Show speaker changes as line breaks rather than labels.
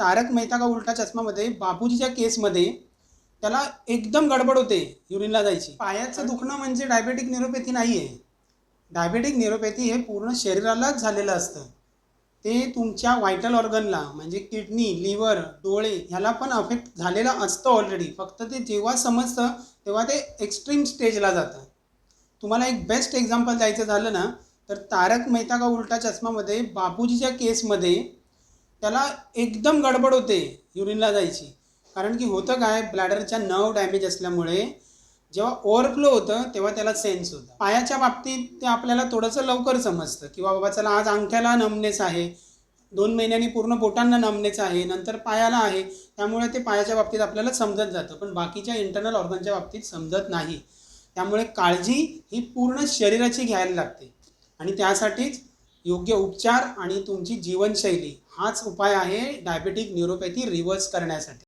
तारक मेहता का उलटा चष्मामध्ये बापूजीच्या केसमध्ये त्याला एकदम गडबड होते युरिनला जायची. पायाचं दुखणं म्हणजे डायबेटिक न्यूरोपॅथी नाही आहे. डायबेटिक न्यूरोपॅथी हे पूर्ण शरीरालाच झालेलं असतं. ते तुमच्या व्हायटल ऑर्गनला म्हणजे किडनी, लिव्हर, डोळे ह्याला पण अफेक्ट झालेलं असतं ऑलरेडी. फक्त ते जेव्हा समजतं तेव्हा ते एक्स्ट्रीम स्टेजला जातं. तुम्हाला एक बेस्ट एक्झाम्पल द्यायचं झालं ना, तर तारक मेहता का उलटा चष्मामध्ये बापूजीच्या केसमध्ये त्याला एकदम गडबड होते युरिनला जायची. कारण की होतं काय, ब्लॅडरच्या नर्व डॅमेज असल्यामुळे जेव्हा ओव्हरफ्लो होतं तेव्हा त्याला सेन्स होतं. पायाच्या बाबतीत ते आपल्याला थोडंसं लवकर समजतं की बाबा चला आज अंगठ्याला नमनेस आहे, 2 महिन्यांनी पूर्ण बोटांना नमनेस आहे, नंतर पायाला आहे, त्यामुळे ते पायाच्या बाबतीत आपल्याला समजत जातं. पण बाकीच्या इंटरनल ऑर्गनच्या बाबतीत समजत नाही. त्यामुळे काळजी ही पूर्ण शरीराची घ्यायला लागते आणि त्यासाठीच योग्य उपचार आणि तुमची जीवनशैली हाच उपाय आहे डायबेटिक न्यूरोपॅथी रिव्हर्स करण्यासाठी.